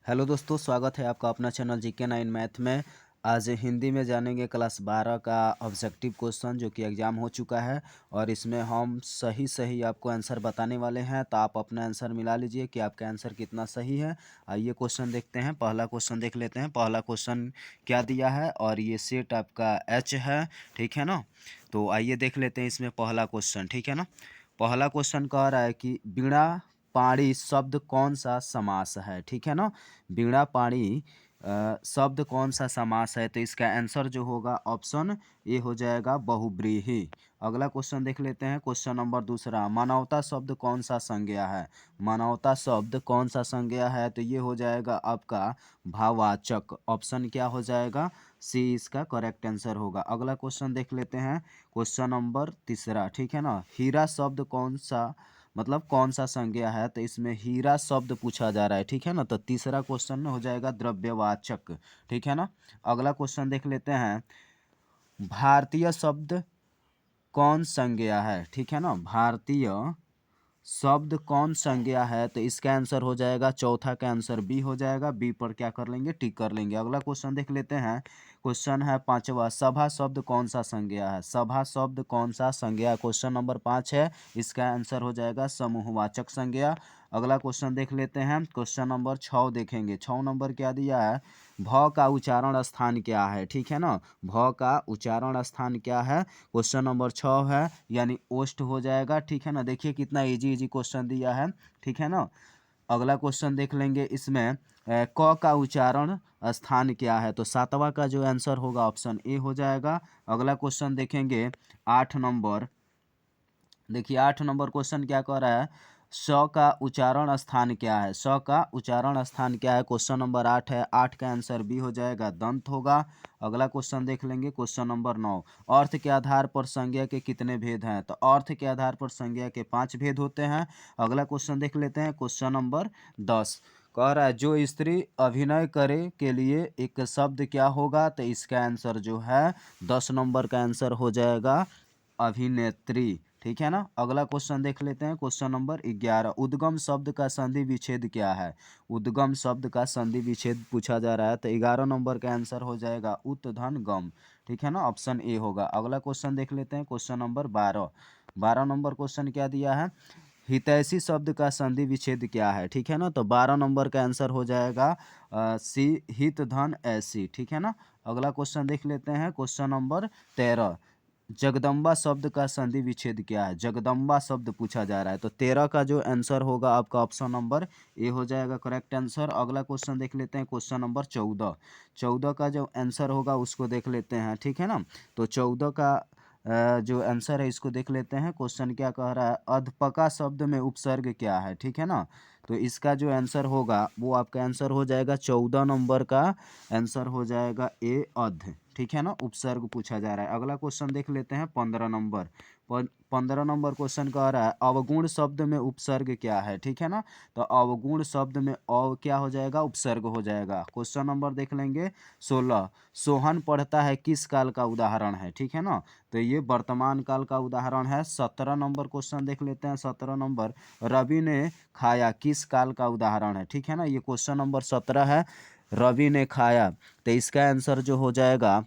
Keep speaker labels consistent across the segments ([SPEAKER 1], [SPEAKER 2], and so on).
[SPEAKER 1] Hello दोस्तों, स्वागत है आपका अपना चैनल GK9 मैथ में। आज हिंदी में जानेंगे क्लास 12 का ऑब्जेक्टिव क्वेश्चन जो कि एग्ज़ाम हो चुका है और इसमें हम सही सही आपको आंसर बताने वाले हैं। तो आप अपना आंसर मिला लीजिए कि आपका आंसर कितना सही है। आइए क्वेश्चन देखते हैं। पहला क्वेश्चन देख लेते हैं। पहला क्वेश्चन क्या दिया है और ये सेट आपका H है, ठीक है ना। तो आइए देख लेते हैं इसमें पहला क्वेश्चन, ठीक है ना। पहला क्वेश्चन कह रहा है कि बीणा पाणी शब्द कौन सा समास है, ठीक है ना। बीणा पाणी शब्द कौन सा समास है, तो इसका आंसर जो होगा ऑप्शन ए हो जाएगा बहुव्रीहि। अगला क्वेश्चन देख लेते हैं। क्वेश्चन नंबर दूसरा, मानवता शब्द कौन सा संज्ञा है। मानवता शब्द कौन सा संज्ञा है, तो ये हो जाएगा आपका भाववाचक। ऑप्शन क्या हो जाएगा, सी इसका करेक्ट आंसर होगा। अगला क्वेश्चन देख लेते हैं। क्वेश्चन नंबर तीसरा, ठीक है ना। हीरा शब्द कौन सा मतलब कौन सा संज्ञा है, तो इसमें हीरा शब्द पूछा जा रहा है, ठीक है ना। तो तीसरा क्वेश्चन हो जाएगा द्रव्यवाचक, ठीक है ना। अगला क्वेश्चन देख लेते हैं। भारतीय शब्द कौन संज्ञा है, ठीक है ना। भारतीय शब्द कौन संज्ञा है, तो इसका आंसर हो जाएगा चौथा का आंसर बी हो जाएगा। बी पर क्या कर लेंगे, टिक कर लेंगे। अगला क्वेश्चन देख लेते हैं। क्वेश्चन है पांचवा, सभा शब्द कौन सा संज्ञा है। सभा शब्द कौन सा संज्ञा, क्वेश्चन नंबर 5 है। इसका आंसर हो जाएगा समूहवाचक संज्ञा। अगला क्वेश्चन देख लेते हैं। क्वेश्चन नंबर 6 देखेंगे। 6 नंबर क्या दिया है, भ का उच्चारण स्थान क्या है, ठीक है ना। भ का उच्चारण स्थान क्या है, क्वेश्चन नंबर 6 है, यानी ओस्ट हो जाएगा, ठीक है ना। देखिए कितना इजी इजी क्वेश्चन दिया है, ठीक है ना। अगला क्वेश्चन देख लेंगे। इसमें क का उच्चारण स्थान क्या है, तो सातवां का जो आंसर होगा ऑप्शन ए हो जाएगा। अगला क्वेश्चन देखेंगे 8 नंबर। देखिए 8 नंबर क्वेश्चन क्या कह रहा है, स का उच्चारण स्थान क्या है। स का उच्चारण स्थान क्या है, क्वेश्चन नंबर 8 है। 8 का आंसर बी हो जाएगा, दंत होगा। अगला क्वेश्चन देख लेंगे। क्वेश्चन नंबर 9, अर्थ के आधार पर संज्ञा के कितने भेद हैं, तो अर्थ के आधार पर संज्ञा के 5 भेद होते हैं। अगला क्वेश्चन देख लेते हैं। क्वेश्चन नंबर 10 कह रहा है, जो स्त्री अभिनय करे के लिए एक शब्द क्या होगा, तो इसका आंसर जो है 10 नंबर का आंसर हो जाएगा अभिनेत्री, ठीक है ना। अगला क्वेश्चन देख लेते हैं। क्वेश्चन नंबर 11, उद्गम शब्द का संधि विच्छेद क्या है। उद्गम शब्द का संधि विच्छेद पूछा जा रहा है, तो 11 नंबर का आंसर हो जाएगा उत धन गम, ठीक है ना। ऑप्शन ए होगा। अगला क्वेश्चन देख लेते हैं। Question number 12। 12 नंबर क्वेश्चन क्या दिया है, हितैषी शब्द का संधि विच्छेद क्या है, ठीक है ना। तो 12 नंबर का आंसर हो जाएगा सी हित धन ऐसी, ठीक है ना। अगला क्वेश्चन देख लेते हैं। क्वेश्चन नंबर 13, जगदम्बा शब्द का संधि विच्छेद क्या है। जगदम्बा शब्द पूछा जा रहा है, तो 13 का जो आंसर होगा आपका ऑप्शन नंबर ए हो जाएगा करेक्ट आंसर। अगला क्वेश्चन देख लेते हैं। Question number 14। 14 का जो आंसर होगा उसको देख लेते हैं, ठीक है ना। तो 14 का जो आंसर है इसको देख लेते हैं। क्वेश्चन क्या कह रहा है, अध्पका शब्द में उपसर्ग क्या है, ठीक है ना। तो इसका जो आंसर होगा वो आपका आंसर हो जाएगा 14 नंबर का आंसर हो जाएगा ए अध, ठीक है ना। उपसर्ग पूछा जा रहा है। अगला क्वेश्चन देख लेते हैं 15 नंबर। 15 नंबर क्वेश्चन कह रहा है, अवगुण शब्द में उपसर्ग क्या है, ठीक है ना। तो अवगुण शब्द में अव क्या हो जाएगा, उपसर्ग हो जाएगा। क्वेश्चन नंबर देख लेंगे 16, सोहन पढ़ता है किस काल का उदाहरण है, ठीक है ना। तो ये वर्तमान काल का उदाहरण है। 17 नंबर क्वेश्चन देख लेते हैं। 17 नंबर, रवि ने खाया किस काल का उदाहरण है, ठीक है ना। ये क्वेश्चन नंबर 17 है, रवि ने खाया। तो इसका आंसर जो हो जाएगा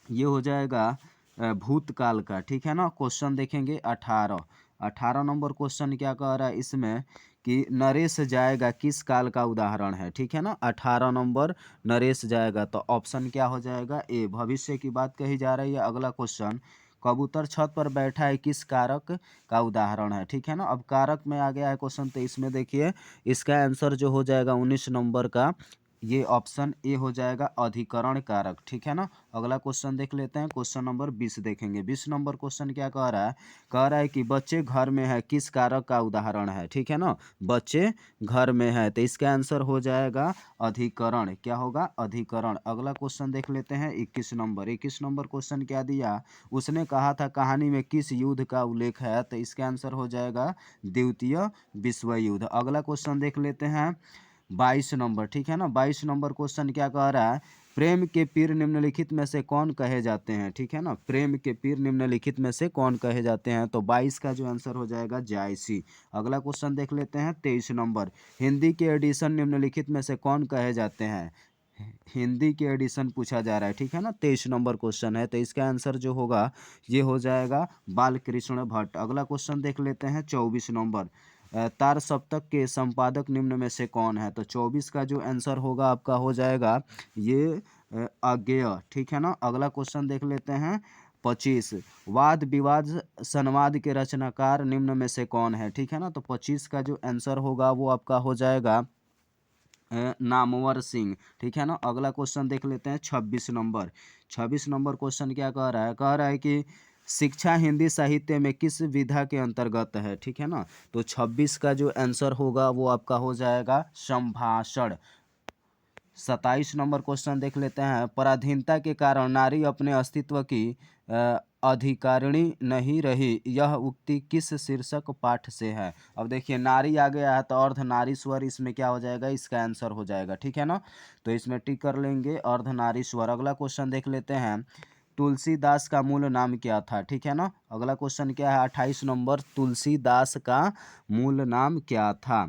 [SPEAKER 1] ये हो जाएगा भूतकाल का, ठीक है ना। क्वेश्चन देखेंगे 18। 18 नंबर क्वेश्चन क्या कह रहा है इसमें कि नरेश जाएगा किस काल का उदाहरण है, ठीक है ना। 18 नंबर नरेश जाएगा, तो ऑप्शन क्या हो जाएगा ए, भविष्य की बात कही जा रही है। अगला क्वेश्चन, कबूतर छत पर बैठा है किस कारक का उदाहरण है, ठीक है ना। अब कारक में आ गया है क्वेश्चन, तो इसमें देखिए इसका आंसर जो हो जाएगा 19 नंबर का, ये ऑप्शन ए हो जाएगा अधिकरण कारक, ठीक है ना। अगला क्वेश्चन देख लेते हैं। क्वेश्चन नंबर 20 देखेंगे। 20 नंबर क्वेश्चन क्या कह रहा है, कह रहा है कि बच्चे घर में है किस कारक का उदाहरण है, ठीक है ना। बच्चे घर में है, तो इसका आंसर हो जाएगा अधिकरण, क्या होगा अधिकरण। अगला क्वेश्चन देख लेते हैं 21 नंबर। 21 नंबर क्वेश्चन क्या दिया, उसने कहा था कहानी में किस युद्ध का उल्लेख है, तो इसका आंसर हो जाएगा द्वितीय विश्व युद्ध। अगला क्वेश्चन देख लेते हैं 22 नंबर, ठीक है ना। 22 नंबर क्वेश्चन क्या कह रहा है, प्रेम के पीर निम्नलिखित में से कौन कहे जाते हैं, ठीक है ना, प्रेम के पीर निम्नलिखित में से कौन कहे जाते हैं, तो 22 का जो आंसर हो जाएगा जायसी। अगला क्वेश्चन देख लेते हैं 23 नंबर, हिंदी के एडिशन निम्नलिखित में से कौन कहे जाते हैं, हिंदी के एडिशन पूछा जा रहा है, ठीक है ना, 23 नंबर क्वेश्चन है, तो इसका आंसर जो होगा ये हो जाएगा बालकृष्ण भट्ट। अगला क्वेश्चन देख लेते हैं 24 नंबर, तार सप्तक के संपादक निम्न में से कौन है, तो 24 का जो आंसर होगा आपका हो जाएगा ये अज्ञेय, ठीक है ना। अगला क्वेश्चन देख लेते हैं 25, वाद विवाद संवाद के रचनाकार निम्न में से कौन है, ठीक है ना, तो 25 का जो आंसर होगा वो आपका हो जाएगा नामवर सिंह, ठीक है ना। अगला क्वेश्चन देख लेते हैं 26 नंबर, 26 नंबर क्वेश्चन क्या कह रहा है कि शिक्षा हिंदी साहित्य में किस विधा के अंतर्गत है, ठीक है ना, तो 26 का जो आंसर होगा वो आपका हो जाएगा संभाषण। 27 नंबर क्वेश्चन देख लेते हैं, पराधीनता के कारण नारी अपने अस्तित्व की अधिकारिणी नहीं रही, यह उक्ति किस शीर्षक पाठ से है। अब देखिए नारी आ गया है तो अर्धनारीश्वर इसमें क्या हो जाएगा, इसका आंसर हो जाएगा, ठीक है ना, तो इसमें टिक कर लेंगे अर्धनारीश्वर। अगला क्वेश्चन देख लेते हैं, तुलसीदास का मूल नाम क्या था, ठीक है ना। अगला क्वेश्चन क्या है 28 नंबर, तुलसीदास का मूल नाम क्या था,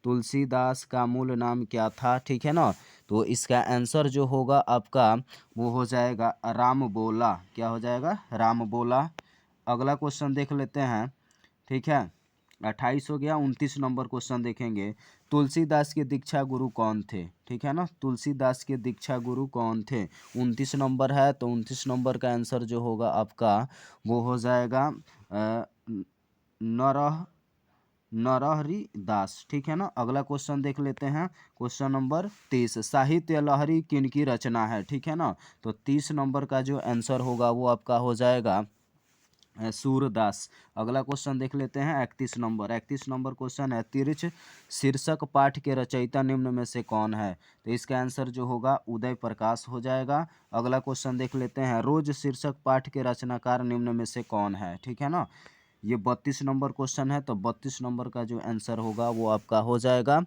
[SPEAKER 1] तुलसीदास का मूल नाम क्या था, ठीक है ना, तो इसका आंसर जो होगा आपका वो हो जाएगा राम बोला, क्या हो जाएगा, राम बोला। अगला क्वेश्चन देख लेते हैं, ठीक है, 28 हो गया। 29 नंबर क्वेश्चन देखेंगे, तुलसीदास के दीक्षा गुरु कौन थे, ठीक है ना, तुलसीदास के दीक्षा गुरु कौन थे, 29 नंबर है, तो 29 नंबर का आंसर जो होगा आपका वो हो जाएगा नरह नरहरि दास, ठीक है ना। अगला क्वेश्चन देख लेते हैं, क्वेश्चन नंबर 30, साहित्य लहरी किनकी रचना है, ठीक है ना, तो 30 नंबर का जो आंसर होगा वो आपका हो जाएगा सूरदास। अगला क्वेश्चन देख लेते हैं 31 नंबर, 31 नंबर क्वेश्चन है, तिरछ शीर्षक पाठ के रचयिता निम्न में से कौन है, तो इसका आंसर जो होगा उदय प्रकाश हो जाएगा। अगला क्वेश्चन देख लेते हैं, रोज शीर्षक पाठ के रचनाकार निम्न में से कौन है, ठीक है ना, ये 32 नंबर क्वेश्चन है, तो 32 नंबर का जो आंसर होगा वो आपका हो जाएगा,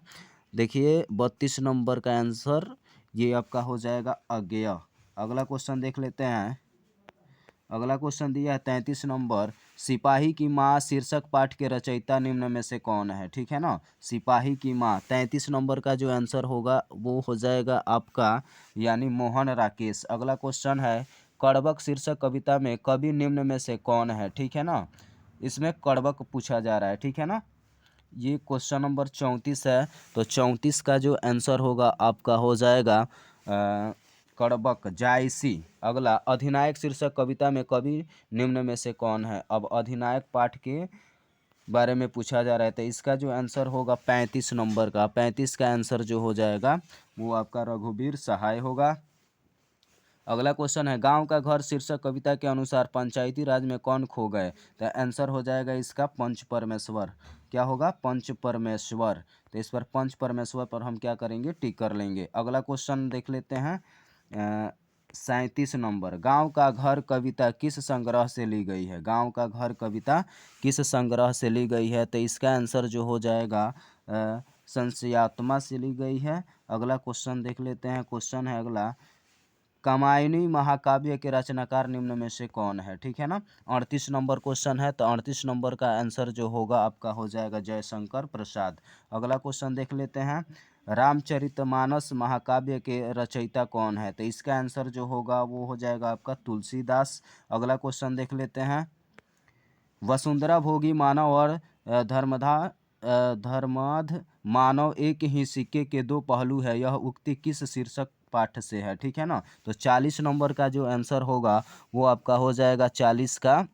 [SPEAKER 1] देखिए 32 नंबर का आंसर ये आपका हो जाएगा अज्ञेय। अगला क्वेश्चन देख लेते हैं, अगला क्वेश्चन दिया है 33 नंबर, सिपाही की माँ शीर्षक पाठ के रचयिता निम्न में से कौन है, ठीक है ना, सिपाही की माँ, 33 नंबर का जो आंसर होगा वो हो जाएगा आपका यानी मोहन राकेश। अगला क्वेश्चन है, कड़बक शीर्षक कविता में कवि निम्न में से कौन है, ठीक है ना, इसमें कड़बक पूछा जा रहा है, ठीक है ना, ये क्वेश्चन नंबर 34 है, तो 34 का जो आंसर होगा आपका हो जाएगा कड़बक जायसी। अगला, अधिनायक शीर्षक कविता में कवि निम्न में से कौन है, अब अधिनायक पाठ के बारे में पूछा जा रहा है, तो इसका जो आंसर होगा 35 नंबर का, 35 का आंसर जो हो जाएगा वो आपका रघुवीर सहाय होगा। अगला क्वेश्चन है, गांव का घर शीर्षक कविता के अनुसार पंचायती राज में कौन खो गए, तो आंसर हो जाएगा इसका पंच परमेश्वर, क्या होगा, पंच परमेश्वर, तो इस पर पंच परमेश्वर पर हम क्या करेंगे, टिक कर लेंगे। अगला क्वेश्चन देख लेते हैं 37 नंबर, गांव का घर कविता किस संग्रह से ली गई है, गांव का घर कविता किस संग्रह से ली गई है, तो इसका आंसर जो हो जाएगा संशयात्मा से ली गई है। अगला क्वेश्चन देख लेते हैं, क्वेश्चन है अगला, कामायनी महाकाव्य के रचनाकार निम्न में से कौन है, ठीक है ना, 38 नंबर क्वेश्चन है, तो 38 नंबर का आंसर जो होगा आपका हो जाएगा जयशंकर प्रसाद। अगला क्वेश्चन देख लेते हैं, रामचरितमानस महाकाव्य के रचयिता कौन है, तो इसका आंसर जो होगा वो हो जाएगा आपका तुलसीदास। अगला क्वेश्चन देख लेते हैं, वसुंधरा भोगी मानव और धर्माध मानव एक ही सिक्के के दो पहलू है, यह उक्ति किस शीर्षक पाठ से है, ठीक है ना, तो 40 नंबर का जो आंसर होगा वो आपका हो जाएगा 40 का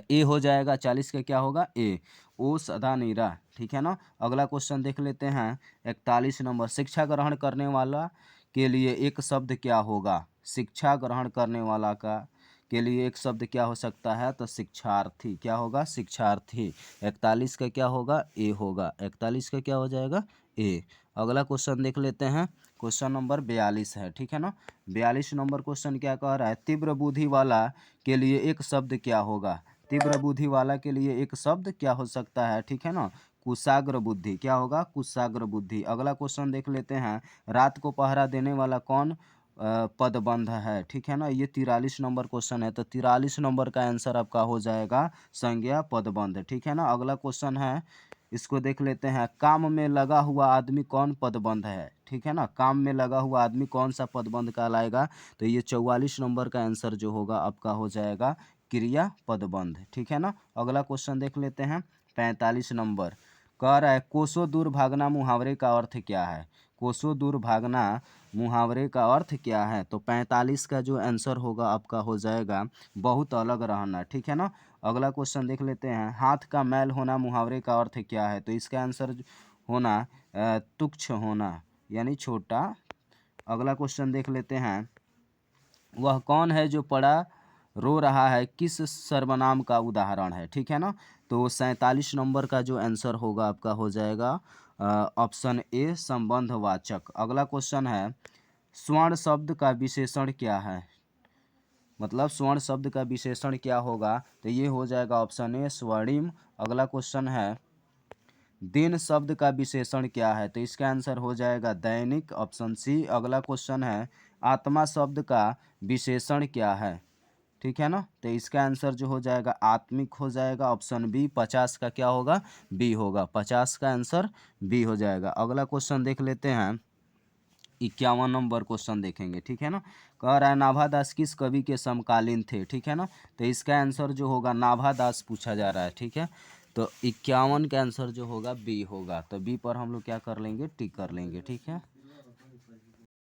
[SPEAKER 1] ए हो जाएगा, 40 का क्या होगा ए, ओ सदा नीरा, ठीक है ना। अगला क्वेश्चन देख लेते हैं 41 नंबर, शिक्षा ग्रहण करने वाला के लिए एक शब्द क्या होगा, शिक्षा ग्रहण करने वाला का के लिए एक शब्द क्या हो सकता है, तो शिक्षार्थी, क्या होगा, शिक्षार्थी। 41 का क्या होगा, ए होगा, 41 का क्या हो जाएगा ए। अगला क्वेश्चन देख लेते हैं, क्वेश्चन नंबर 42 है, ठीक है ना, 42 नंबर क्वेश्चन क्या कह रहा है, तीव्र बुद्धि वाला के लिए एक शब्द क्या होगा, तीव्र बुद्धि वाला के लिए एक शब्द क्या हो सकता है, ठीक है ना, कुशाग्र बुद्धि, क्या होगा, कुशाग्र बुद्धि। अगला क्वेश्चन देख लेते हैं, रात को पहरा देने वाला कौन पदबंध है, ठीक है ना। ये 43 नंबर क्वेश्चन है, तो 43 नंबर का आंसर आपका हो जाएगा संज्ञा पदबंध, ठीक है ना। अगला क्वेश्चन है, इसको देख लेते हैं। काम में लगा हुआ आदमी कौन पदबंध है, ठीक है ना। काम में लगा हुआ आदमी कौन सा पदबंध कहलाएगा, तो ये 44 नंबर का आंसर जो होगा आपका हो जाएगा क्रिया पदबंध, ठीक है ना। अगला क्वेश्चन देख लेते हैं 45 नंबर। कह रहा है कोसों दूर भागना मुहावरे का अर्थ क्या है। कोसों दूर भागना मुहावरे का अर्थ क्या है, तो 45 का जो आंसर होगा आपका हो जाएगा बहुत अलग रहना, ठीक है ना। अगला क्वेश्चन देख लेते हैं। हाथ का मैल होना मुहावरे का अर्थ क्या है, तो इसका आंसर होना तुच्छ होना यानी छोटा। अगला क्वेश्चन देख लेते हैं। वह कौन है जो पड़ा रो रहा है, किस सर्वनाम का उदाहरण है, ठीक है ना। तो 47 नंबर का जो आंसर होगा आपका हो जाएगा ऑप्शन ए संबंधवाचक। अगला क्वेश्चन है स्वर्ण शब्द का विशेषण क्या है, मतलब स्वर्ण शब्द का विशेषण क्या होगा, तो ये हो जाएगा ऑप्शन ए स्वर्णिम। अगला क्वेश्चन है दिन शब्द का विशेषण क्या है, तो इसका आंसर हो जाएगा दैनिक, ऑप्शन सी। अगला क्वेश्चन है आत्मा शब्द का विशेषण क्या है, ठीक है ना, तो इसका आंसर जो हो जाएगा आत्मिक हो जाएगा, ऑप्शन बी। 50 का क्या होगा, बी होगा, 50 का आंसर बी हो जाएगा। अगला क्वेश्चन देख लेते हैं 51 नंबर क्वेश्चन देखेंगे, ठीक है ना। कह रहा है नाभादास किस कवि के समकालीन थे, ठीक है ना, तो इसका आंसर जो होगा नाभादास पूछा जा रहा है, ठीक है। तो 51 का आंसर जो होगा बी होगा, तो बी पर हम लोग क्या कर लेंगे, टिक कर लेंगे, ठीक है।